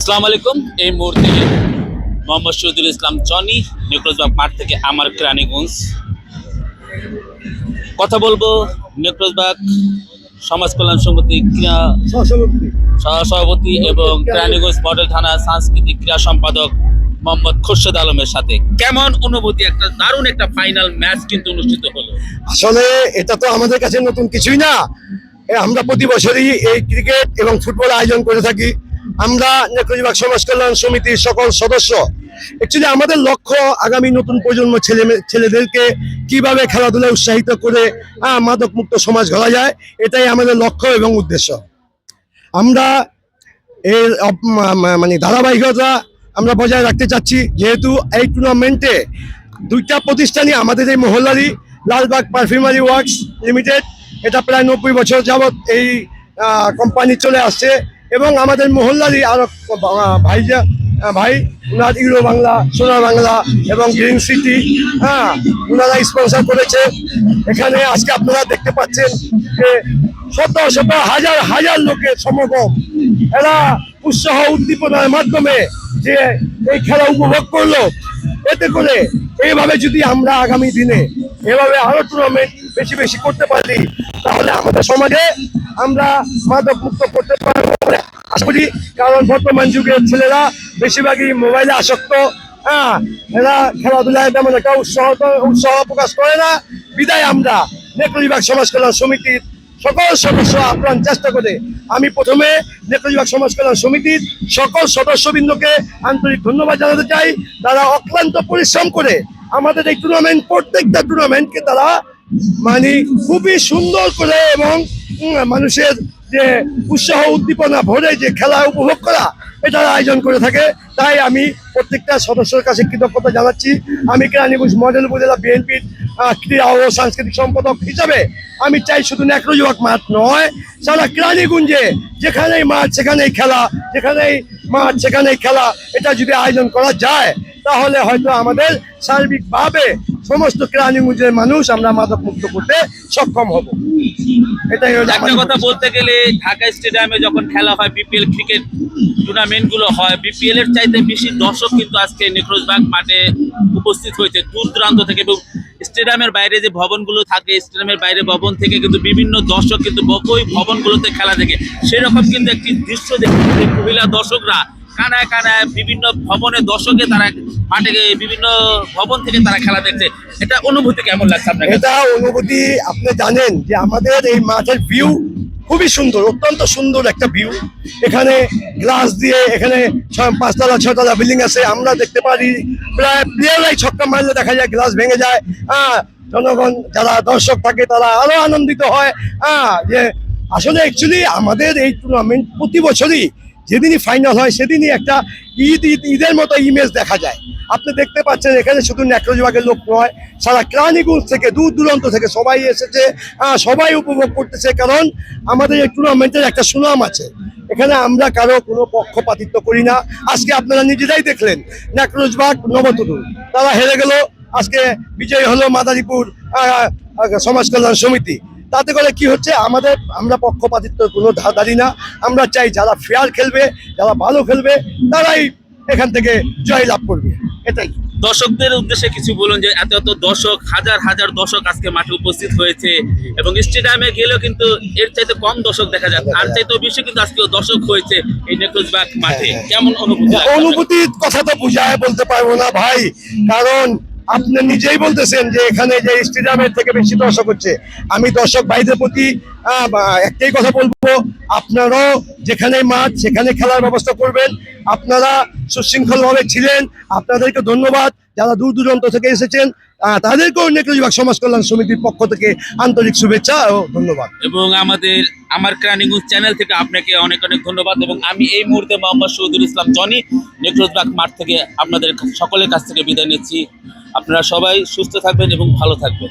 আসসালামু আলাইকুম। এই মুহূর্তে মোহাম্মদ শহীদুল ইসলাম জনি নেকরোজবাগ মাঠ থেকে আমার কেরানীগঞ্জ কথা বলবো। নেকরোজবাগ সমাজ কল্যাণ সমিতি ক্রীড়া সহসভাপতি এবং কেরানীগঞ্জ মডেল থানা সাংস্কৃতিক ক্রীড়া সম্পাদক মোহাম্মদ খোরশেদ আলমের সাথে কেমন অনুভূতি? একটা দারুণ একটা ফাইনাল ম্যাচ কিন্তু অনুষ্ঠিত হলো। আসলে এটা তো আমাদের কাছে নতুন কিছুই না। আমরা প্রতি বছরই এই ক্রিকেট এবং ফুটবল আয়োজন করে থাকি। আমরা নেকরোজবাগ সমাজ কল্যাণ সমিতির সকল সদস্য অ্যাকচুয়ালি আমাদের লক্ষ্য আগামী নতুন প্রজন্ম ছেলেদেরকে কিভাবে খেলাধুলায় উৎসাহিত করে মাদক মুক্ত সমাজ গড়া যায়, এটাই আমাদের লক্ষ্য এবং উদ্দেশ্য। আমরা এর মানে ধারাবাহিকতা আমরা বজায় রাখতে চাচ্ছি, যেহেতু এই টুর্নামেন্টে দুইটা প্রতিষ্ঠানই আমাদের এই মহল্লারই, লালবাগ পারফিউমারি ওয়ার্কস লিমিটেড, এটা প্রায় 90 বছর যাবৎ এই কোম্পানি চলে আসছে, এবং আমাদের মহল্লারই আরো ভাই উনার ইউরো বাংলা, সোনার বাংলা এবং গ্রিন সিটি, উনারা স্পন্সর করেছে। এখানে আজকে আপনারা দেখতে পাচ্ছেন যে শত শত হাজার হাজার লোকের সমাগম, এরা উৎসাহ উদ্দীপনার মাধ্যমে যে এই খেলা উপভোগ করলো। এতে করে এইভাবে যদি আমরা আগামী দিনে এভাবে আরো টুর্নামেন্ট বেশি বেশি করতে পারি, তাহলে আমাদের সমাজে আমরা মাদক মুক্ত করতে পারবো বলে আশা করি। কারণ বর্তমান যুগের ছেলেরা বেশিরভাগই মোবাইলে আসক্ত, এরা খেলাধুলায় তেমন একটা উৎসাহ প্রকাশ করে না। বিদায় আমরা নেকরোজবাগ সমাজ কল্যাণ সমিতির সকল সদস্য আপ্রাণ চেষ্টা করে, আমি প্রথমে নেকরোজবাগ সমাজ কল্যাণ সমিতির সকল সদস্যবৃন্দকে আন্তরিক ধন্যবাদ জানাতে চাই। তারা অক্লান্ত পরিশ্রম করে আমাদের এই টুর্নামেন্ট, প্রত্যেকটা টুর্নামেন্টকে তারা মানে খুবই সুন্দর করে এবং মানুষের যে উৎসাহ উদ্দীপনা ভরে যে খেলা উপভোগ করা, এটার আয়োজন করে থাকে। তাই আমি প্রত্যেকটা সদস্যের কাছে কৃতজ্ঞতা জানাচ্ছি। আমি কেরানীগঞ্জ মডেল উপজেলা বিএনপির ক্রীড়া ও সাংস্কৃতিক সম্পাদক হিসাবে আমি চাই শুধু নেকরোজবাগ মাঠ নয়, সারা কেরানীগঞ্জে যেখানেই মাঠ সেখানেই খেলা, যেখানেই মাঠ সেখানেই খেলা, এটা যদি আয়োজন করা যায় তাহলে হয়তো আমাদের সার্বিকভাবে সমস্ত কেরানীগঞ্জের মানুষ আমরা মাদক মুক্ত করতে সক্ষম হব। এটাই একটা কথা বলতে গেলে, ঢাকা স্টেডিয়ামে যখন খেলা হয় বিপিএল ক্রিকেট টুর্নামেন্ট গুলো হয়, বিপিএল এর চাইতে বেশি দর্শক কিন্তু আজকে নেকরোজবাগ মাঠে উপস্থিত হয়েছে দূর দূরান্ত থেকে। এবং স্টেডিয়ামের বাইরে যে ভবনগুলো থাকে, স্টেডিয়ামের বাইরে ভবন থেকে কিন্তু বিভিন্ন দর্শক কিন্তু ওই ভবনগুলোতে খেলা দেখে। সেরকম কিন্তু একটি দৃশ্য দেখে মহিলা দর্শকরা কানায় কানায় বিভিন্ন ভবনের দর্শকে তারা মাঠে বিভিন্ন ভবন থেকে তারা খেলা দেখছে। এটা অনুভূতি কেমন লাগছে আপনার? এটা অনুভূতি আপনি জানেন যে আমাদের এই মাঠের ভিউ খুবই সুন্দর, অত্যন্ত সুন্দর একটা ভিউ। এখানে গ্লাস দিয়ে এখানে 5তলা 6তলা বিল্ডিং আছে, আমরা দেখতে পারি প্রায় প্লেয়াররাই ছক্কা মারলে দেখা যায় গ্লাস ভেঙে যায়। জনগণ যারা দর্শক থাকে তারা আরো আনন্দিত হয়। যে আসলে অ্যাকচুয়ালি আমাদের এই টুর্নামেন্ট প্রতি বছরই যেদিনই ফাইনাল হয় সেদিনই একটা ঈদের মতো ইমেজ দেখা যায়। আপনি দেখতে পাচ্ছেন এখানে শুধু নেকরোজবাগের লোক নয়, সারা কেরানীগঞ্জ থেকে দূর দূরান্ত থেকে সবাই এসেছে, সবাই উপভোগ করতেছে। কারণ আমাদের এই টুর্নামেন্টের একটা সুনাম আছে। এখানে আমরা কারো কোনো পক্ষপাতিত্ব করি না। আজকে আপনারা নিজেরাই দেখলেন নেকরোজবাগ নবতরুণ তারা হেরে গেল, আজকে বিজয়ী হলো মাদারীপুর সমাজ কল্যাণ সমিতি। তাতে করে কি হচ্ছে, আমরা পক্ষপাতিত্ব কোনো ধারধারি না। আমরা চাই যারা ফেয়ার খেলবে, যারা ভালো খেলবে, তারাই এখান থেকে জয় লাভ করবে। এটাই। দর্শকদের উদ্দেশ্যে কিছু বলুন যে এত এত দর্শক, হাজার হাজার দর্শক আজকে মাঠে উপস্থিত হয়েছে, এবং স্টেডিয়ামে গেলেও কিন্তু এর চাইতে কম দর্শক দেখা যায়, আর চাইতে বেশি কিন্তু আজকে দর্শক হয়েছে এই নেকরোজবাগ মাঠে। কেমন অনুভূতি? অনুভূতির কথা তো বুঝায় বলতে পারবো না ভাই, কারণ আপনি নিজেই বলতেছেন যে এখানে যে স্টেডিয়ামের থেকে বেশি দর্শক হচ্ছে। আমি দর্শক ভাইদের প্রতি একটাই কথা বলবো, আপনারাও যেখানে মাঠ সেখানে খেলার ব্যবস্থা করবেন। আপনারা সুশৃঙ্খলভাবে ছিলেন, আপনাদেরকে ধন্যবাদ। যারা দূর দূরান্ত থেকে এসেছেন তাদেরকেও নেকরোজবাগ সমাজ কল্যাণ সমিতির পক্ষ থেকে আন্তরিক শুভেচ্ছা ও ধন্যবাদ। এবং আমার কেরানীগঞ্জ চ্যানেল থেকে আপনাকে অনেক অনেক ধন্যবাদ। এবং আমি এই মুহূর্তে মোহাম্মদ শহীদুল ইসলাম জনি নেকরোজবাগ মাঠ থেকে আপনাদের সকলের কাছ থেকে বিদায় নিচ্ছি। আপনারা সবাই সুস্থ থাকবেন এবং ভালো থাকবেন।